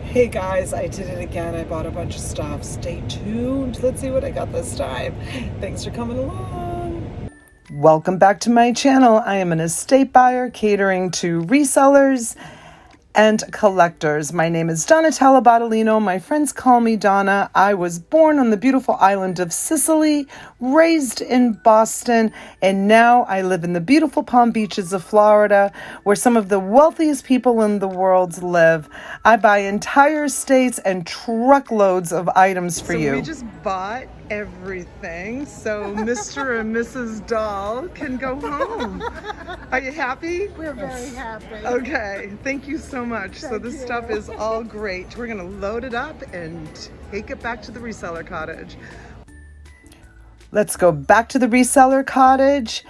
Hey guys, I did it again. I bought a bunch of stuff. Stay tuned. Let's see what I got this time. Thanks for coming along. Welcome back to my channel. I am an estate buyer catering to resellers and collectors. My name is Donatella Bottolino. My friends call me Donna. I was born on the beautiful island of Sicily, raised in Boston, and now I live in the beautiful Palm Beaches of Florida, where some of the wealthiest people in the world live. I buy entire states and truckloads of items for you. We just bought everything, so Mr. and Mrs. Doll can go home. Are you happy? We're very happy. Okay, thank you so much. So this stuff is all great. We're gonna load it up and take it back to the reseller cottage. Let's go back to the reseller cottage,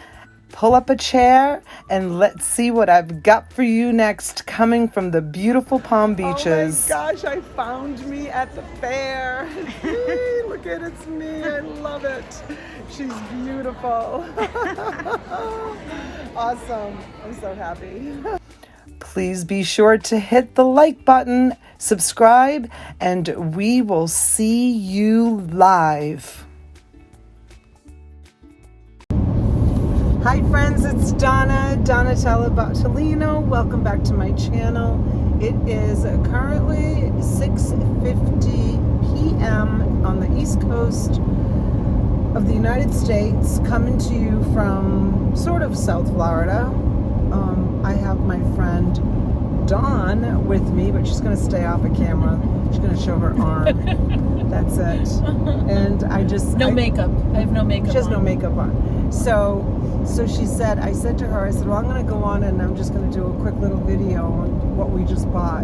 pull up a chair, and let's see what I've got for you next, coming from the beautiful Palm Beaches. Oh my gosh, I found me at the fair. Look at it's me, I love it. She's beautiful. Awesome, I'm so happy. Please be sure to hit the like button, subscribe, and we will see you live. Hi friends, it's Donatella Bottolino. Welcome back to my channel. It is currently 6:50 p.m. on the East Coast of the United States, coming to you from sort of South Florida. I have my friend Dawn with me, but she's going to stay off of camera. She's going to show her arm. That's it. And I just... makeup. I have no makeup. She has on. no makeup on. So she said, I said to her, I said, well, I'm going to go on and I'm just going to do a quick little video on what we just bought.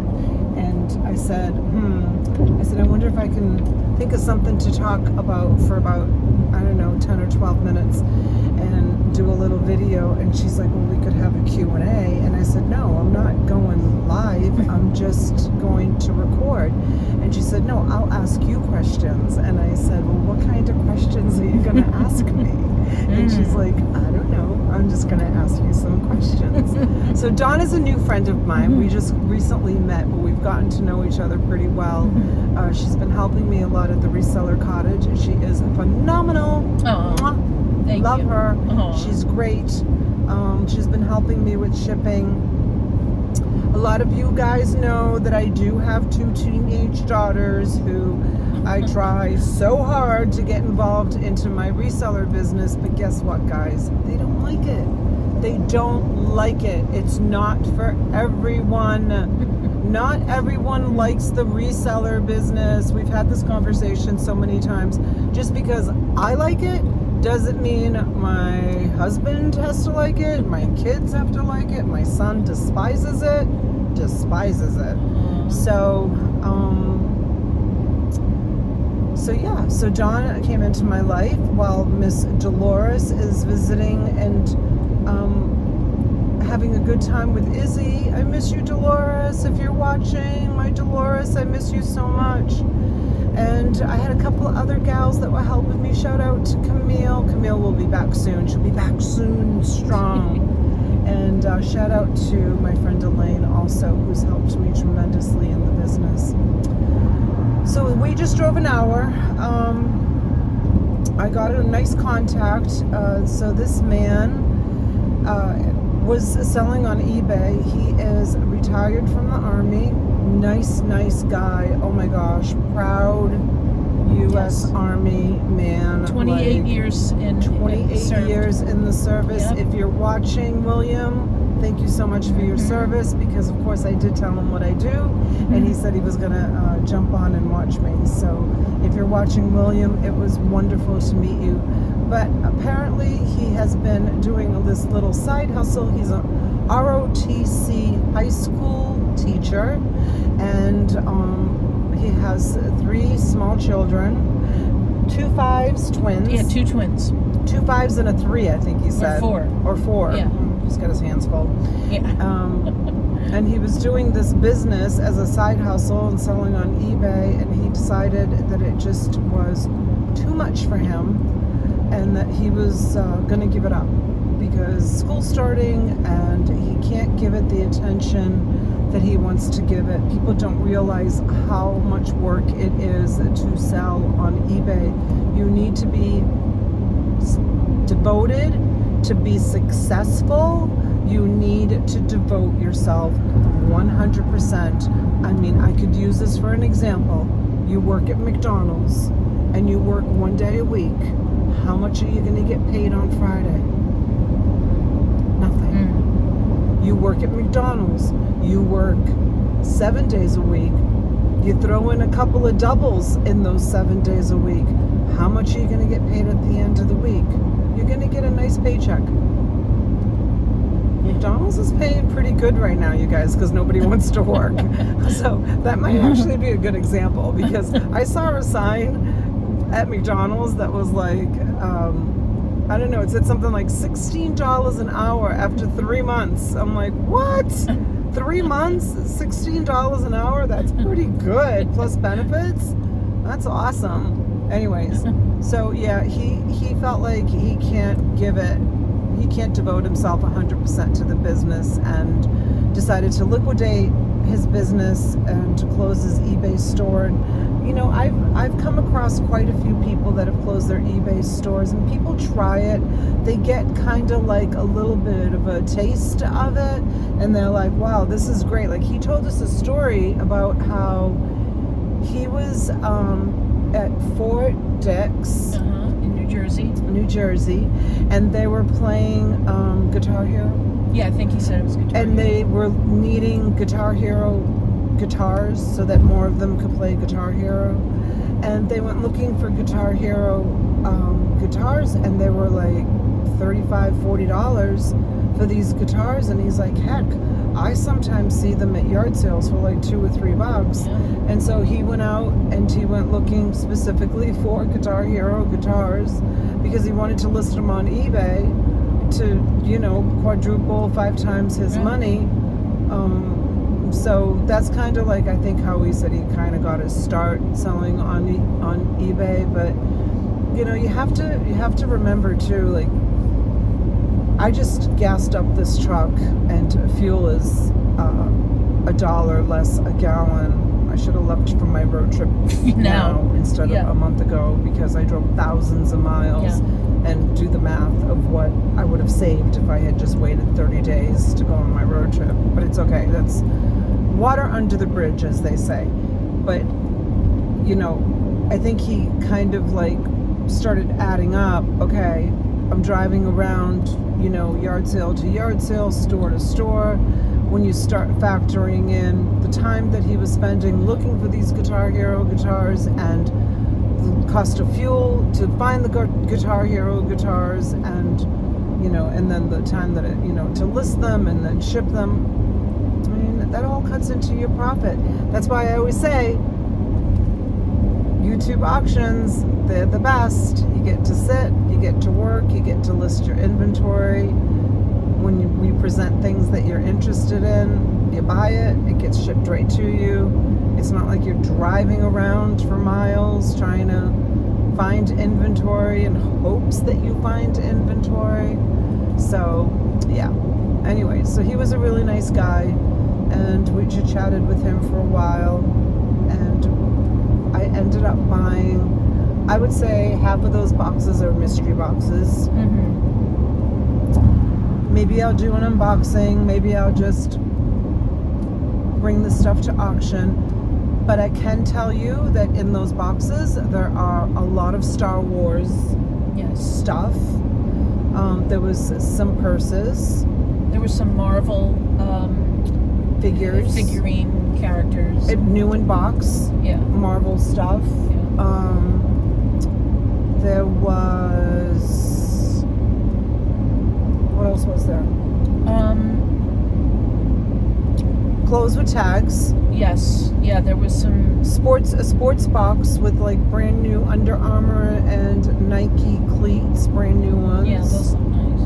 And I said, I wonder if I can think of something to talk about for about, I don't know, 10 or 12 minutes and do a little video. And she's like, well, we could have a Q&A. And I said, no, I'm not going live. I'm just going to record. And she said, no, I'll ask you questions. And I said, well, what kind of questions are you going to ask me? And she's like, I don't know. I'm just going to ask you some questions. So Dawn is a new friend of mine. We just recently met, but we've gotten to know each other pretty well. She's been helping me a lot at the reseller cottage. She is phenomenal. Love her. She's great. She's been helping me with shipping. A lot of you guys know that I do have 2 teenage daughters who I try so hard to get involved into my reseller business, but guess what, guys? They don't like it. They don't like it. It's not for everyone. Not everyone likes the reseller business. We've had this conversation so many times. Just because I like it doesn't mean my husband has to like it, my kids have to like it, my son despises it. So Dawn came into my life while Miss Dolores is visiting and having a good time with Izzy. I miss you, Dolores. If you're watching, my Dolores, I miss you so much. And I had a couple of other gals that were helping me. Shout out to Camille. Camille will be back soon. She'll be back soon, strong. And shout out to my friend Elaine also, who's helped me tremendously in the business. So we just drove an hour. I got a nice contact. So this man was selling on eBay. He is retired from the Army. Nice guy. Oh my gosh, proud U.S. Army man. 28 years in 28 years in the service. Yep. If you're watching, William, thank you so much for your service, because of course I did tell him what I do, and he said he was gonna jump on and watch me. So if you're watching, William, it was wonderful to meet you. But apparently he has been doing this little side hustle. He's a ROTC high school teacher, and he has 3 small children, 2 5s, twins. Yeah, 2 twins. 2 5s and a 3, I think he said. Or 4. Yeah. He's got his hands full. Yeah. And he was doing this business as a side hustle and selling on eBay, and he decided that it just was too much for him and that he was going to give it up because school's starting and he can't give it the attention that he wants to give it. People don't realize how much work it is to sell on eBay. You need to be devoted to be successful. You need to devote yourself 100%. I mean, I could use this for an example. You work at McDonald's and you work one day a week. How much are you going to get paid on Friday? Nothing. You work at McDonald's. You work 7 days a week. You throw in a couple of doubles in those 7 days a week. How much are you going to get paid at the end of the week? You're going to get a nice paycheck. McDonald's is paying pretty good right now, you guys, because nobody wants to work. So that might actually be a good example, because I saw a sign at McDonald's that was like, I don't know, it said something like $16 an hour after 3 months. I'm like, what? 3 months? $16 an hour? That's pretty good. Plus benefits? That's awesome. Anyways, so yeah, he felt like he can't devote himself 100% to the business, and decided to liquidate his business and to close his eBay store. And, you know, I've come across quite a few people that have closed their eBay stores, and people try it. They get kind of like a little bit of a taste of it, and they're like, wow, this is great. Like, he told us a story about how he was at Fort Dix in New Jersey, and they were playing Guitar Hero. Yeah, I think he said it was Guitar And Hero. they were needing Guitar Hero guitars so that more of them could play Guitar Hero. And they went looking for Guitar Hero guitars, and they were like $35, $40 for these guitars. And he's like, heck, I sometimes see them at yard sales for like $2 or $3. Yeah. And so he went out and he went looking specifically for Guitar Hero guitars, because he wanted to list them on eBay to, you know, quadruple 5 times his money. So that's kind of like, I think, how he said he kind of got his start selling on eBay. But you know, you have to remember too, like, I just gassed up this truck, and fuel is $1 less a gallon. I should have left for my road trip now instead of a month ago, because I drove thousands of miles. And do the math of what I would have saved if I had just waited 30 days to go on my road trip. But it's okay. That's water under the bridge, as they say. But, you know, I think he kind of like started adding up, okay, I'm driving around, you know, yard sale to yard sale, store to store. When you start factoring in the time that he was spending looking for these Guitar Hero guitars, and the cost of fuel to find the Guitar Hero guitars, and, you know, and then the time that it, you know, to list them and then ship them, I mean, that all cuts into your profit. That's why I always say YouTube auctions, they're the best. You get to sit, you get to work, you get to list your inventory. When we present things that you're interested in, you buy it, it gets shipped right to you. It's not like you're driving around for miles trying to find inventory in hopes that you find inventory. So, yeah. Anyway, so he was a really nice guy, and we just chatted with him for a while, and I ended up buying, I would say half of those boxes are mystery boxes. Maybe I'll do an unboxing, maybe I'll just bring the stuff to auction. But I can tell you that in those boxes there are a lot of Star Wars stuff. There was some purses. There was some Marvel figurine characters. New in box. Yeah. Marvel stuff. Yeah. There was, what else was there? Clothes with tags. Yes. Yeah, there was some a sports box with like brand new Under Armour and Nike cleats, brand new ones. Yeah, those look nice.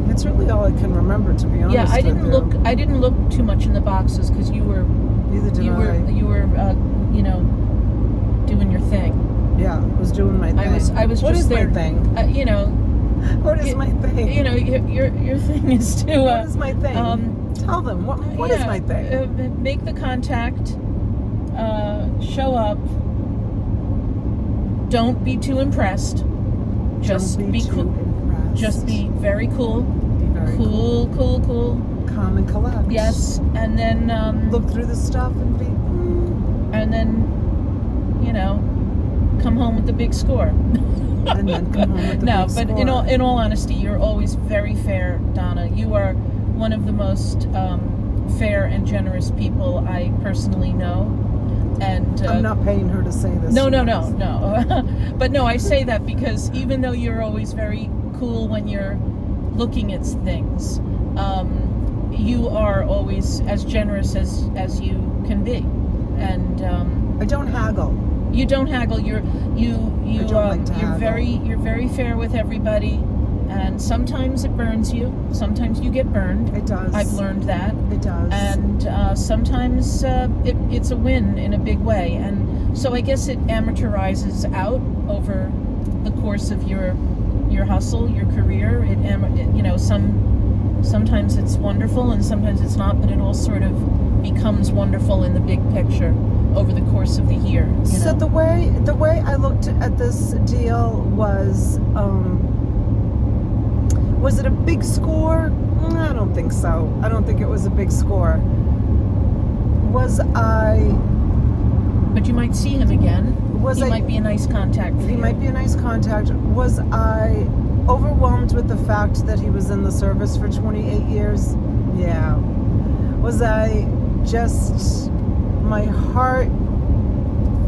That's really all I can remember, to be honest. Yeah, I didn't with you. I didn't look too much in the boxes because you were Neither did I. you were you know, doing your thing. Yeah, I was doing my thing. I was What just is there. my thing? You know, What is my thing? You know, your thing is to What is my thing? Tell them what is my thing. Make the contact, show up. Don't be too impressed. Just Don't be too cool. impressed. Just be very cool. Be very Cool. calm and collect. Yes, and then Look through the stuff and be. and then, you know, come home with the big score. And then come home with the No, big but score. in all honesty, you're always very fair, Donna. You are one of the most fair and generous people I personally know. And I'm not paying her to say this. no. But no, I say that because even though you're always very cool when you're looking at things, you are always as generous as you can be. And I don't haggle. you don't haggle. I don't like to haggle. You're very fair with everybody, and sometimes it burns you. Sometimes you get burned. It does. I've learned that. It does. And sometimes it's a win in a big way. And so I guess it amortizes out over the course of your hustle, your career. You know, sometimes it's wonderful and sometimes it's not, but it all sort of becomes wonderful in the big picture over the course of the year. You So know? the way I looked at this deal was it a big score? I don't think so. I don't think it was a big score. But you might see him again. He might be a nice contact for He you. might be a nice contact. Was I overwhelmed with the fact that he was in the service for 28 years? Yeah. Was I just, my heart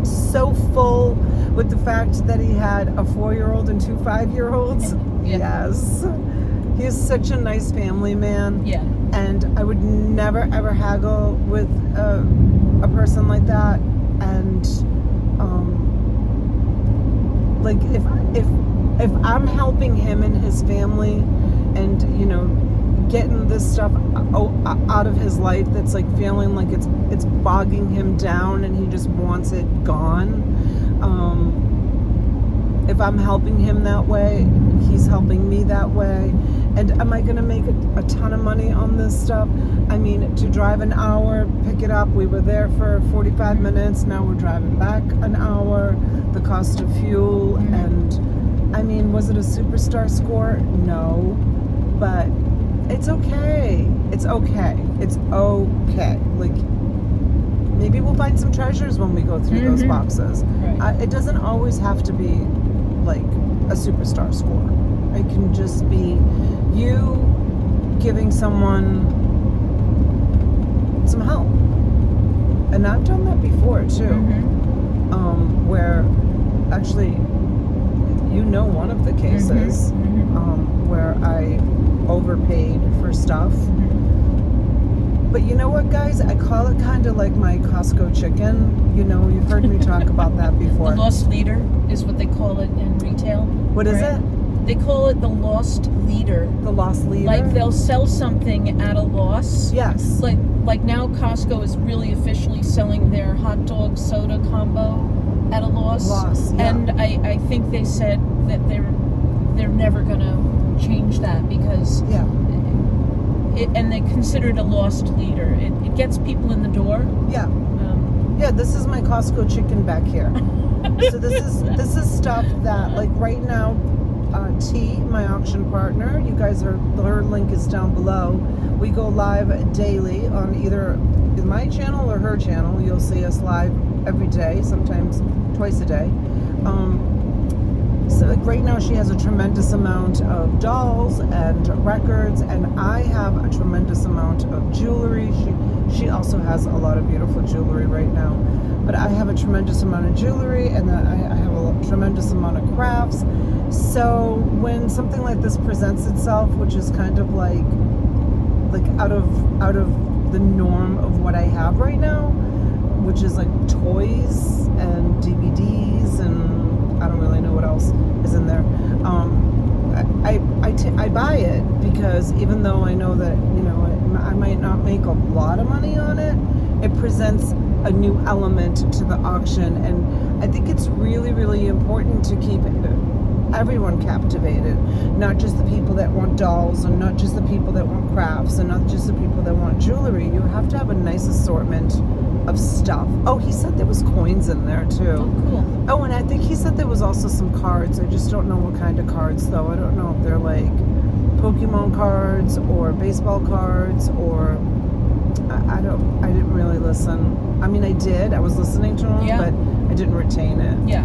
so full with the fact that he had a 4-year-old and 2 5-year-olds? Yeah. Yes. He is such a nice family man. Yeah. And I would never ever haggle with a person like that. And like if I'm helping him and his family, and you know, getting this stuff out of his life that's like feeling like it's bogging him down and he just wants it gone. If I'm helping him that way, he's helping me that way. And am I going to make a ton of money on this stuff? I mean, to drive an hour, pick it up. We were there for 45 minutes. Now we're driving back an hour. The cost of fuel. Mm-hmm. And I mean, was it a superstar score? No. But it's okay. It's okay. It's okay. Like, maybe we'll find some treasures when we go through those boxes. Right. It doesn't always have to be like a superstar score. It can just be you giving someone some help. And I've done that before too. Where actually, you know, one of the cases where I overpaid for stuff. But you know what, guys? I call it kind of like my Costco chicken. You know, you've heard me talk about that before. The lost leader is what they call it in retail. What is it? They call it the lost leader. The lost leader? Like they'll sell something at a loss. Yes. Like now Costco is really officially selling their hot dog soda combo at a loss. Yeah. And I think they said that they're never gonna change that because and they consider it a lost leader. It gets people in the door. Yeah. Yeah, this is my Costco chicken back here. So this is stuff that, like, right now, T, my auction partner, you guys her link is down below. We go live daily on either my channel or her channel. You'll see us live every day, sometimes twice a day. So like right now she has a tremendous amount of dolls and records, and I have a tremendous amount of jewelry. She also has a lot of beautiful jewelry right now, but I have a tremendous amount of jewelry, and I have a tremendous amount of crafts. So when something like this presents itself, which is kind of like out of the norm of what I have right now, which is like toys and DVDs and I don't really know what else is in there. I buy it because even though I know that, you know, I might not make a lot of money on it, it presents a new element to the auction, and I think it's really, really important to keep everyone captivated, not just the people that want dolls, and not just the people that want crafts, and not just the people that want jewelry. You have to have a nice assortment of stuff. Oh, he said there was coins in there too. Oh, cool. Oh, and I think he said there was also some cards. I just don't know what kind of cards though. I don't know if they're like Pokemon cards or baseball cards, or I didn't really listen. I mean, I did. I was listening to him, Yeah. but I didn't retain it. Yeah.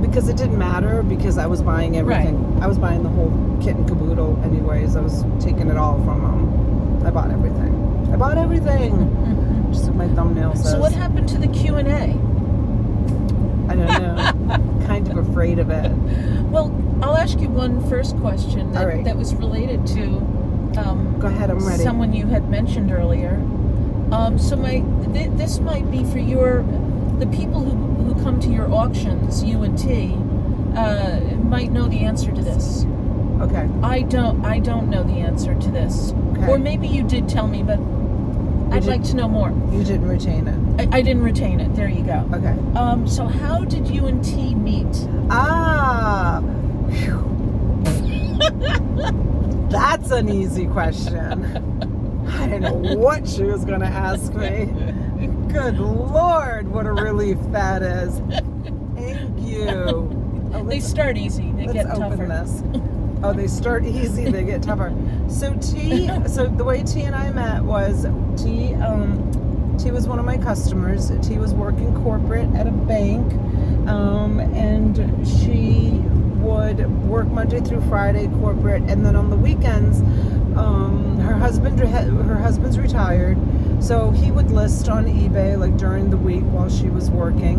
Because it didn't matter, because I was buying everything. Right. I was buying the whole kit and caboodle anyways. I was taking it all from him. I bought everything. Mm-hmm. Just like my thumbnail says. So what happened to the Q&A? I don't know. Kind of afraid of it. Well, I'll ask you one first question that, All right. that was related to Go ahead, I'm ready. someone you had mentioned earlier. So this might be for the people who come to your auctions, you and T, might know the answer to this. Okay. I don't know the answer to this. Okay. Or maybe you did tell me, but I'd like to know more. You didn't retain it. I didn't retain it. There you go. Okay. So how did you and T meet? Ah. Phew. That's an easy question. I didn't know what she was going to ask me. Good Lord, what a relief that is. Thank you. Oh, They start easy. They get let's tougher. open this. Oh, they start easy, they get tougher. So the way T and I met was T was one of my customers. T was working corporate at a bank, and she would work Monday through Friday corporate, and then on the weekends, her husband's retired, so he would list on eBay like during the week while she was working,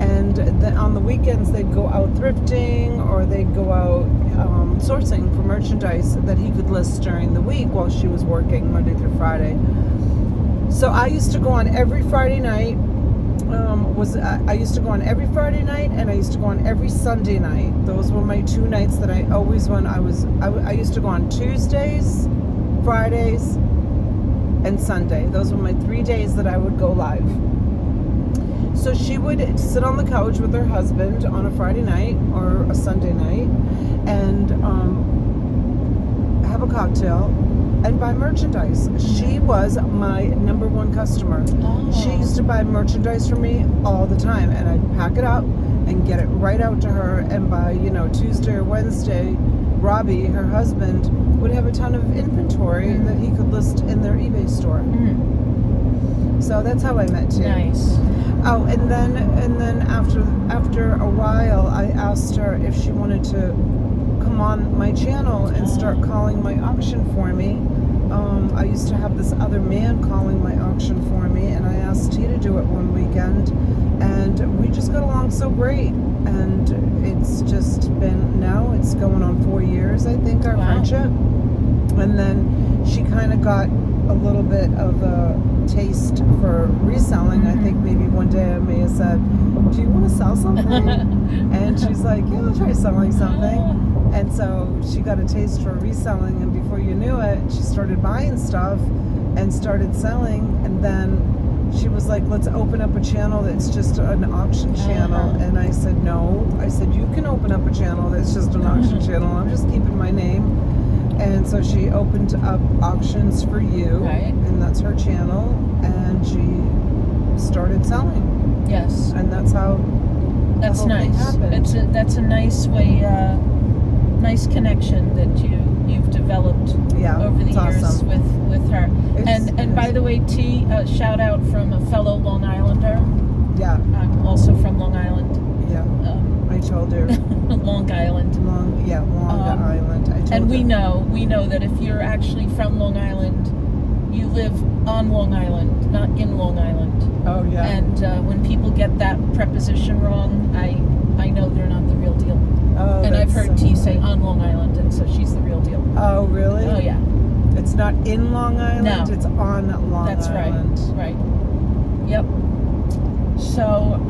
and on the weekends they'd go out thrifting, or they'd go out sourcing for merchandise that he could list during the week while she was working Monday through Friday. So I used to go on every Friday night. I used to go on every Friday night, and I used to go on every Sunday night. Those were my two nights that I always went. I used to go on Tuesdays, Fridays, and Sunday. Those were my 3 days that I would go live. So she would sit on the couch with her husband on a Friday night or a Sunday night, and have a cocktail and buy merchandise. She was my number one customer. Oh. She used to buy merchandise from me all the time, and I'd pack it up and get it right out to her, and by Tuesday or Wednesday, Robbie, her husband, would have a ton of inventory that he could list in their eBay store. So that's how I met T. Nice. Oh, and then after a while, I asked her if she wanted to come on my channel and start calling my auction for me. I used to have this other man calling my auction for me, and I asked T to do it one weekend, and we just got along so great. And it's just been, now it's going on 4 years, I think, our friendship. And then she kind of got a little bit of a taste for reselling. I think maybe one day I may have said, do you want to sell something? And she's like, yeah, I'll try selling something. And so she got a taste for reselling, and before you knew it, she started buying stuff and started selling. And then she was like, let's open up a channel that's just an auction channel. And I said, no. I said, you can open up a channel that's just an auction channel. I'm just keeping my name. And so she opened up Auctions for You, and that's her channel, and she started selling. Yes. And that's how That's the whole thing nice. happened. That's a nice way, nice connection that you've developed over the years awesome. with her. And by the way, T, shout out from a fellow Long Islander. Yeah. I'm also from Long Island. Yeah. I told her. Long Island. Long Island. I told And we her. know that if you're actually from Long Island, you live on Long Island, not in Long Island. Oh yeah. And when people get that preposition wrong, I know they're not the real deal. Oh, And I've heard so T say on Long Island, and so she's the real deal. Oh really? Oh yeah. It's not in Long Island. No. It's on Long That's Island. right. Yep. So,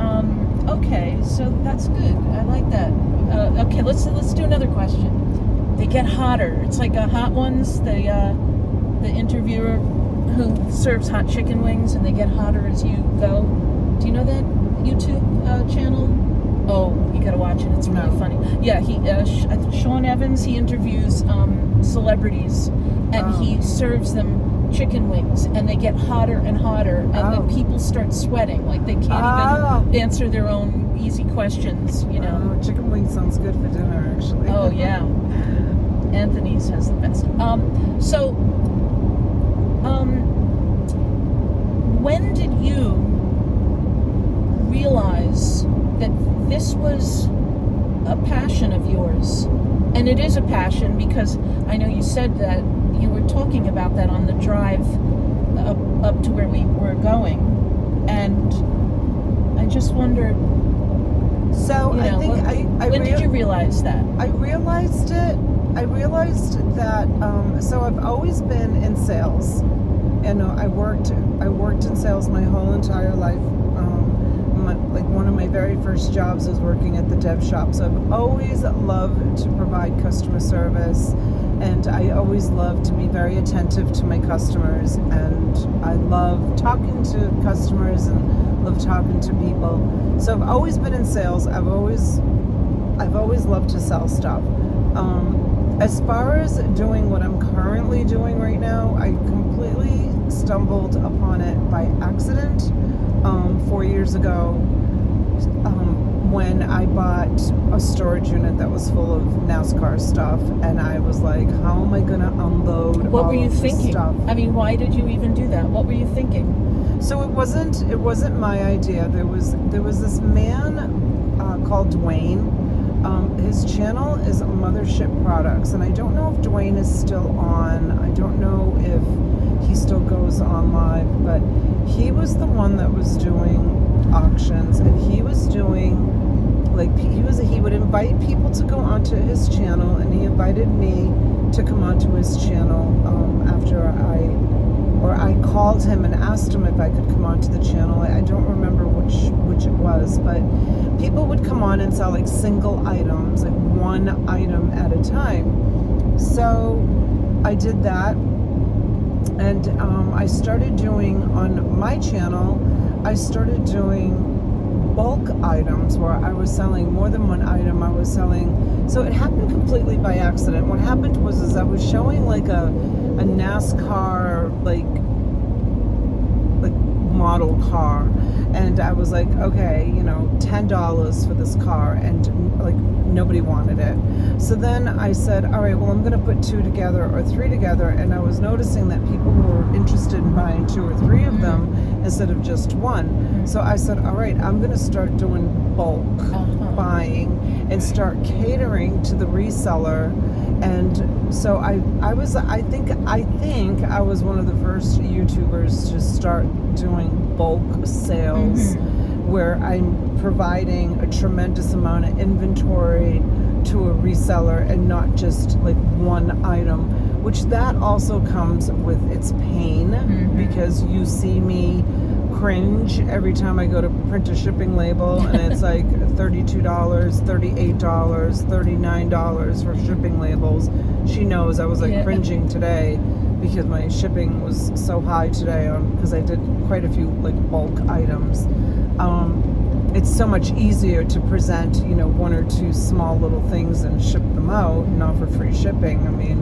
okay, so that's good. I like that. Okay, let's do another question. They get hotter. It's like Hot Ones. The interviewer who serves hot chicken wings, and they get hotter as you go. Do you know that YouTube channel? Oh, you gotta watch it. It's really No. funny. Yeah, Sean Evans, he interviews celebrities, and he serves them chicken wings, and they get hotter and hotter, and then people start sweating, like they can't even answer their own easy questions, you know. Chicken wings sounds good for dinner, actually. Oh, yeah. Anthony's has the best. When did you realize that this was a passion of yours? And it is a passion, because I know you said that you were talking about that on the drive up to where we were going, and I just wondered. So when did you realize that? I realized it. I realized that. So I've always been in sales, and I worked in sales my whole entire life. One of my very first jobs was working at the dev shop. So I've always loved to provide customer service, and I always loved to be very attentive to my customers, and I love talking to customers and love talking to people. So I've always been in sales. I've always loved to sell stuff. As far as doing what I'm currently doing right now, I completely stumbled upon it by accident 4 years ago, when I bought a storage unit that was full of NASCAR stuff, and I was like, how am I going to unload what all were you of this thinking? stuff? I mean, why did you even do that? What were you thinking? So it wasn't my idea. There was this man called Dwayne. His channel is Mothership Products, and I don't know if Dwayne is still on. I don't know if he still goes on live, but he was the one that was doing auctions, and he was doing he would invite people to go onto his channel, and he invited me to come onto his channel after I called him and asked him if I could come onto the channel. I don't remember which it was, but people would come on and sell like single items, like one item at a time. So I did that, and I started doing on my channel. I started doing bulk items where I was selling more than one item. I was selling, so it happened completely by accident. What happened was I was showing like a NASCAR like model car, and I was like, okay, $10 for this car, and like nobody wanted it. So then I said, all right, well, I'm going to put 2 together or 3 together, and I was noticing that people were interested in buying 2 or 3 of them instead of just one. So I said, all right, I'm going to start doing bulk buying and start catering to the reseller. And so I think I was one of the first YouTubers to start doing bulk sales, where I'm providing a tremendous amount of inventory to a reseller and not just like one item, which that also comes with its pain, because you see me cringe every time I go to print a shipping label, and it's like $32, $38, $39 for shipping labels. She knows I was like cringing today because my shipping was so high today, because I did quite a few like bulk items. It's so much easier to present 1 or 2 small little things and ship them out and offer free shipping. I mean,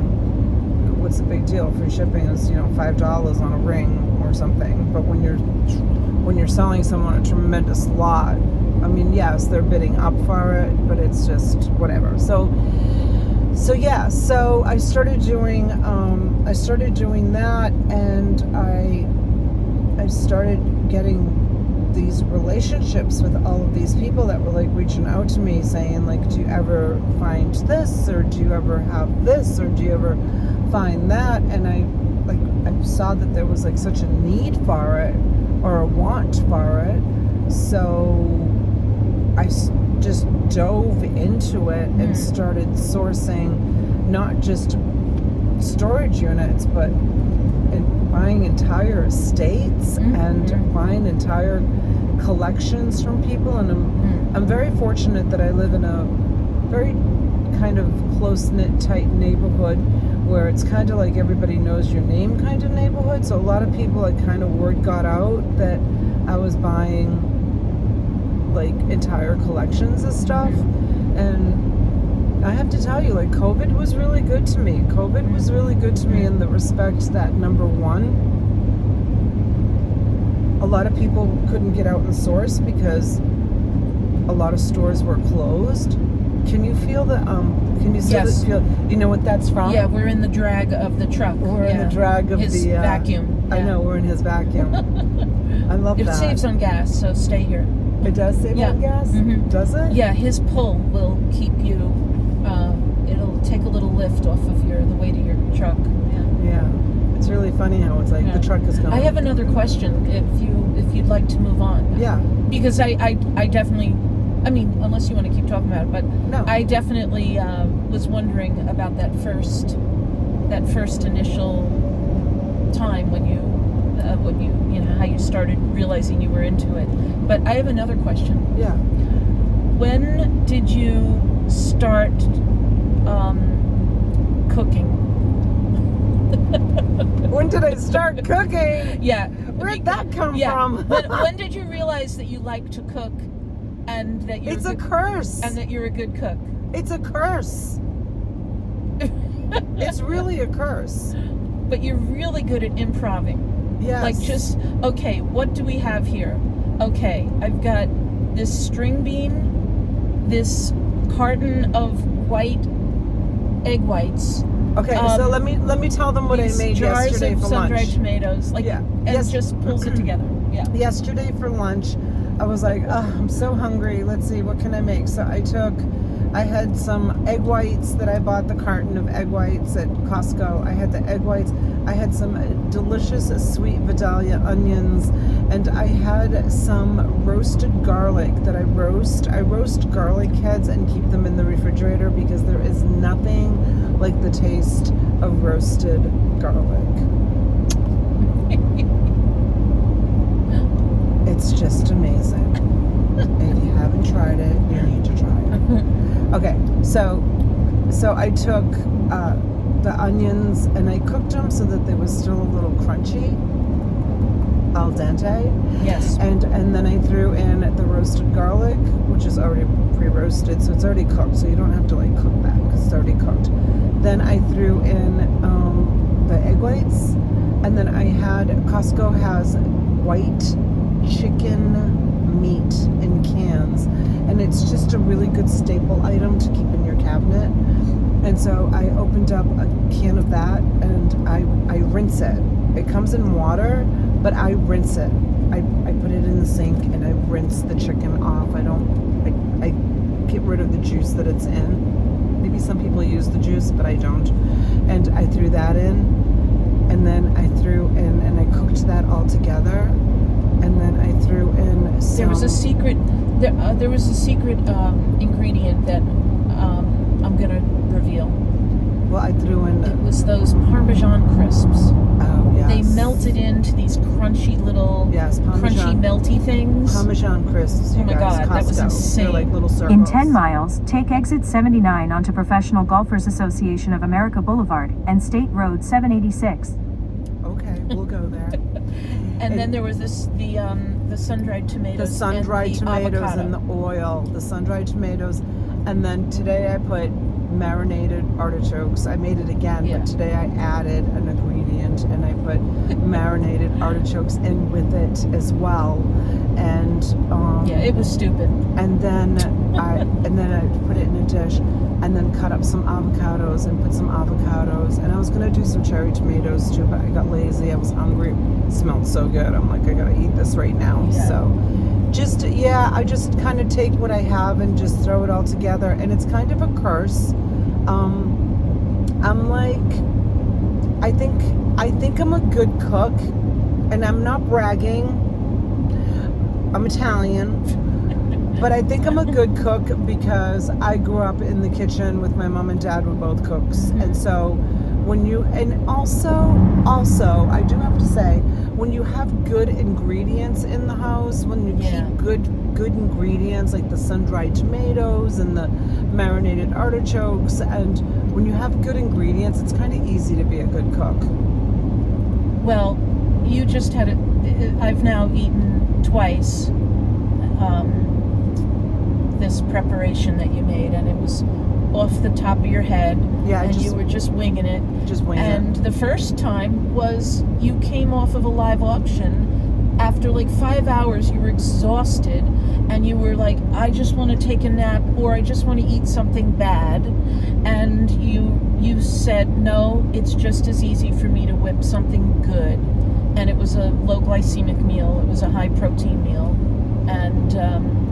what's the big deal? Free shipping is $5 on a ring or something. But when you're selling someone a tremendous lot, I mean, yes, they're bidding up for it, but it's just whatever. So I started doing that, and I started getting these relationships with all of these people that were like reaching out to me saying like, do you ever find this, or do you ever have this, or do you ever find that? And I saw that there was like such a need for it, or a want for it. So I just dove into it and started sourcing not just storage units, but buying entire estates and buying entire collections from people. And I'm very fortunate that I live in a very kind of close-knit, tight neighborhood where it's kind of like everybody knows your name kind of neighborhood. So a lot of people, like, kind of word got out that I was buying like entire collections of stuff. And I have to tell you, like, COVID was really good to me. COVID was really good to me in the respect that, number one, a lot of people couldn't get out and source because a lot of stores were closed. Can you feel the can you see Yes. the feel, you know what that's from? Yeah, we're in the drag of the truck. We're in the drag of his the vacuum. I Yeah. know, we're in his vacuum. I love It that. saves on gas, so stay here. It does save Yeah. on gas? Mhm. Does it? Yeah, his pull will keep you. It'll take a little lift off of the weight of your truck. Yeah. Yeah. It's really funny how it's like Yeah. the truck is going. I have another question. If you'd like to move on. Yeah. Because I definitely. I mean, unless you want to keep talking about it, but No. I definitely was wondering about that first initial time when you how you started realizing you were into it. But I have another question. Yeah. When did you start cooking? When did I start cooking? Yeah. Where'd that come Yeah. from? when did you realize that you like to cook and that you're It's a curse. and that you're a good cook? It's a curse. It's really a curse. But you're really good at improving. Yes. Like, just, okay, what do we have here? Okay, I've got this string bean, this carton of white egg whites. Okay, so let me tell them what I these made jars yesterday of for sun-dried lunch. tomatoes, like, Yeah. and Yes. just pulls it together. Yeah. Yesterday for lunch, I was like, oh, I'm so hungry. Let's see, what can I make? So I had some egg whites that I bought the carton of egg whites at Costco. I had the egg whites. I had some delicious sweet Vidalia onions, and I had some roasted garlic that I roast. I roast garlic heads and keep them in the refrigerator because there is nothing like the taste of roasted garlic. It's just amazing. If you haven't tried it, you need to try it. Okay, so I took the onions and I cooked them so that they were still a little crunchy, al dente. Yes. And then I threw in the roasted garlic, which is already pre-roasted, so it's already cooked. So you don't have to like cook that because it's already cooked. Then I threw in the egg whites, and then I had Costco has white chicken meat in cans, and it's just a really good staple item to keep in your cabinet. And so I opened up a can of that and I rinse it. It comes in water, but I rinse it. I put it in the sink and I rinse the chicken off. I get rid of the juice that it's in. Maybe some people use the juice, but I don't. And I threw that in, and then I threw in, and I cooked that all together. And then I threw in some... There was a secret. There was a secret ingredient that I'm gonna reveal. Well, I threw in... It was those Parmesan crisps. Oh, yes. They melted into these crunchy little, Yes, crunchy melty things. Parmesan crisps, you Oh my guys. God, Costco. that was insane. They're like little circles. In 10 miles, take exit 79 onto Professional Golfers Association of America Boulevard and State Road 786. Okay, we'll go there. And then there was the sun-dried tomatoes. The sun-dried and the tomatoes avocado. and the oil, the sun-dried tomatoes, and then today I put marinated artichokes. I made it again, Yeah. but today I added an ingredient and I put marinated artichokes in with it as well. And Yeah, it was stupid. and then I put it in a dish, and then cut up some avocados and put some avocados. And I was gonna do some cherry tomatoes too, but I got lazy. I was hungry. It smelled so good. I'm like, I gotta eat this right now. Yeah. So I just kind of take what I have and just throw it all together, and it's kind of a curse. I'm like, I think I'm a good cook, and I'm not bragging. I'm Italian, but I think I'm a good cook because I grew up in the kitchen with my mom and dad were both cooks. And so also I do have to say, when you have good ingredients in the house, when you Yeah. keep good ingredients like the sun-dried tomatoes and the marinated artichokes, and when you have good ingredients, it's kind of easy to be a good cook. Well, you just had it. I've now eaten twice this preparation that you made, and it was off the top of your head, Yeah, and you were just winging it. Just winging And the first time was you came off of a live auction. After like 5 hours, you were exhausted, and you were like, I just want to take a nap, or I just want to eat something bad. And you said, no, it's just as easy for me to whip something good. And it was a low glycemic meal. It was a high protein meal. And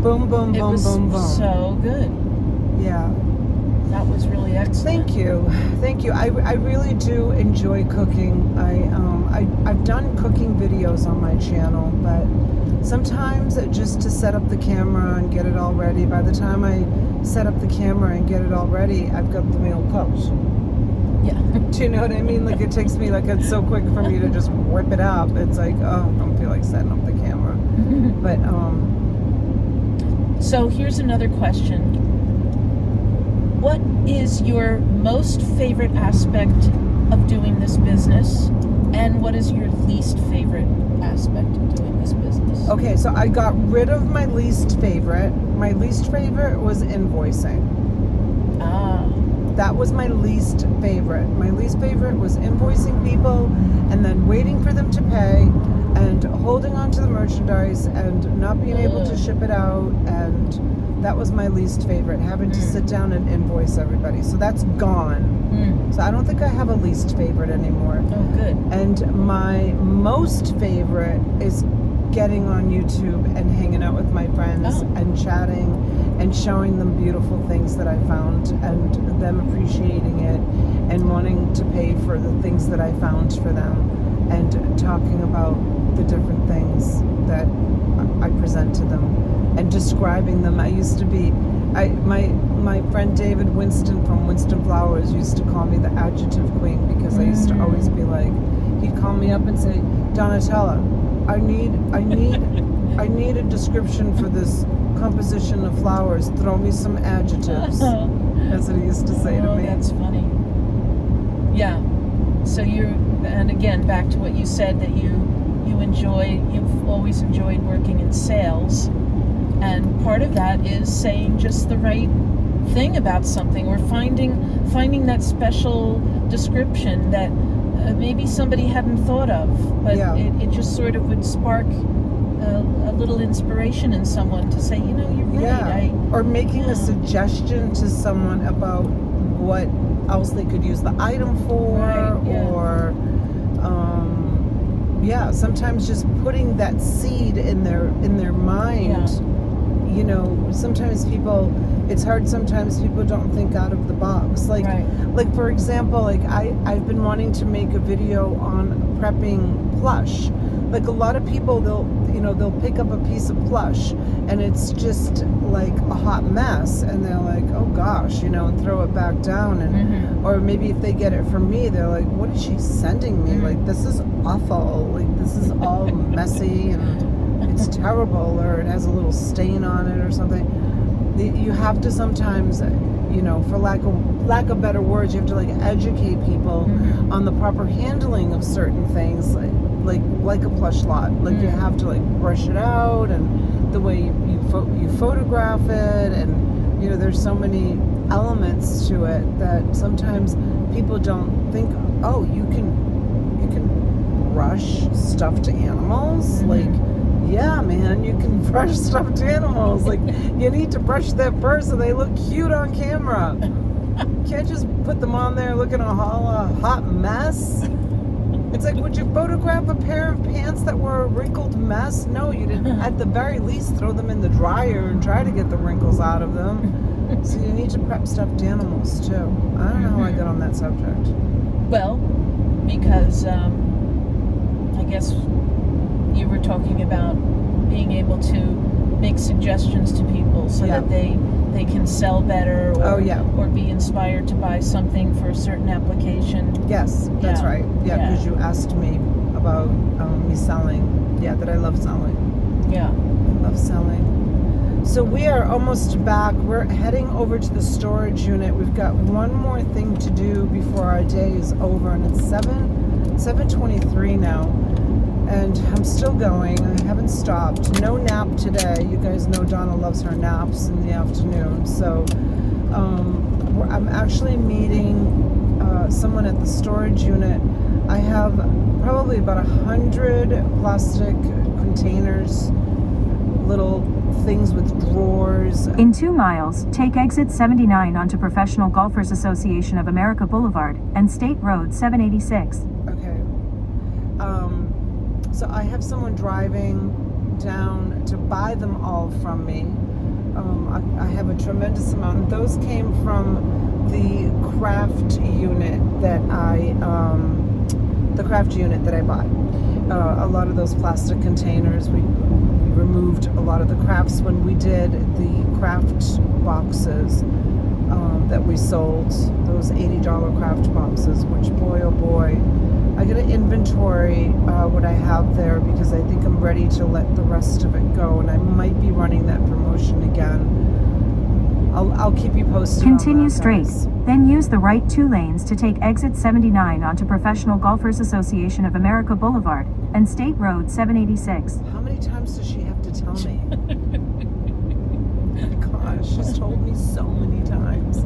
boom, boom, it boom, was boom, boom. so good. Yeah. That was really excellent. Thank you. I really do enjoy cooking. I've done cooking videos on my channel, but sometimes just to set up the camera and get it all ready, by the time I set up the camera and get it all ready, I've got the meal cooked. Yeah. Do you know what I mean? Like, it takes me, like, it's so quick for me to just whip it up. It's like, oh, I don't feel like setting up the camera. But So here's another question. What is your most favorite aspect of doing this business, and what is your least favorite aspect of doing this business? okay, so I got rid of my least favorite. My least favorite was invoicing. Ah. That was my least favorite. My least favorite was invoicing people and then waiting for them to pay and holding on to the merchandise and not being able to ship it out. And that was my least favorite, having to sit down and invoice everybody. So that's gone. So I don't think I have a least favorite anymore. Oh, good. And my most favorite is getting on YouTube and hanging out with my friends and chatting and showing them beautiful things that I found and them appreciating it and wanting to pay for the things that I found for them and talking about the different things that I present to them and describing them. I used to be, my friend David Winston from Winston Flowers used to call me the adjective queen because I used to always be like, he'd call me up and say, Donatella, I need a description for this composition of flowers. Throw me some adjectives. That's what he used to say to me. That's funny. Yeah. So and again, back to what you said, that you've always enjoyed working in sales, and part of that is saying just the right thing about something, or finding that special description that maybe somebody hadn't thought of, but it just sort of would spark a little inspiration in someone to say, you're right. Or making a suggestion to someone about what else they could use the item for, or sometimes just putting that seed in their mind. Sometimes it's hard. Sometimes people don't think out of the box. Like for example, I've been wanting to make a video on prepping plush. Like, a lot of people, they'll pick up a piece of plush and it's just like a hot mess, and they're like, oh gosh, and throw it back down. And or maybe if they get it from me, they're like, what is she sending me? Like, this is awful. Like, this is all messy and it's terrible, or it has a little stain on it or something. You have to sometimes, for lack of better words, you have to educate people on the proper handling of certain things, like a plush lot. You have to brush it out, and the way you photograph it, and there's so many elements to it that sometimes people don't think, oh, you can brush stuffed animals. Yeah, man, you can brush stuffed animals. You need to brush that first so they look cute on camera. You can't just put them on there looking a hot mess. It's like, would you photograph a pair of pants that were a wrinkled mess? No, you didn't. At the very least, throw them in the dryer and try to get the wrinkles out of them. So you need to prep stuffed animals too. I don't know how I got on that subject. Well, because I guess you were talking about being able to make suggestions to people so that they can sell better, or be inspired to buy something for a certain application. Yes, that's right. Yeah, because you asked me about me selling. Yeah, that I love selling. Yeah. I love selling. So we are almost back. We're heading over to the storage unit. We've got one more thing to do before our day is over, and it's 7:23 now. and I'm still going. I haven't stopped. No nap today. You guys know Donna loves her naps in the afternoon. So I'm actually meeting someone at the storage unit. I have probably about 100 plastic containers, little things with drawers. In 2 miles, take exit 79 onto Professional Golfers Association of America Boulevard and State Road 786. Okay. So I have someone driving down to buy them all from me. I have a tremendous amount. And those came from the craft unit that I bought. A lot of those plastic containers, we removed a lot of the crafts when we did the craft boxes that we sold, those $80 craft boxes, which boy oh boy, I gotta inventory what I have there, because I think I'm ready to let the rest of it go, and I might be running that promotion again. I'll keep you posted. Continue on that, straight, guys. then use the right 2 lanes to take exit 79 onto Professional Golfers Association of America Boulevard and State Road 786. How many times does she have to tell me? Gosh, she's told me so many times.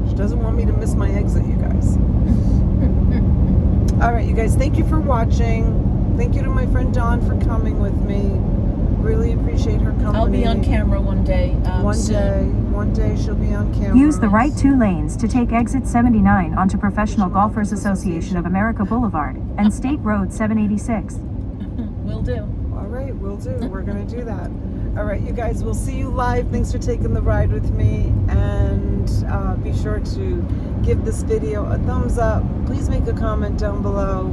She doesn't want me to miss my exit, you guys. All right, you guys, thank you for watching. Thank you to my friend Dawn for coming with me. Really appreciate her company. I'll be on camera one day. One day she'll be on camera. Use the right 2 lanes to take exit 79 onto Professional Golfers Association of America Boulevard and State Road 786. Will do. All right, we'll do. We're going to do that. All right, you guys, we'll see you live. Thanks for taking the ride with me. And be sure to give this video a thumbs up. Please make a comment down below.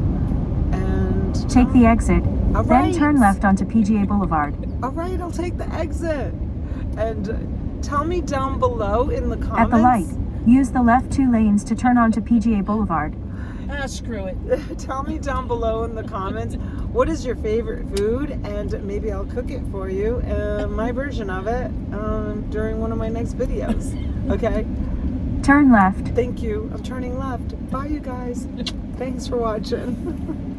And Take the exit, All then right. turn left onto PGA Boulevard. All right, I'll take the exit. And tell me down below in the comments. At the light, use the left 2 lanes to turn onto PGA Boulevard. Screw it. Tell me down below in the comments, what is your favorite food, and maybe I'll cook it for you, my version of it, during one of my next videos. Okay? Turn left. Thank you. I'm turning left. Bye, you guys. Thanks for watching.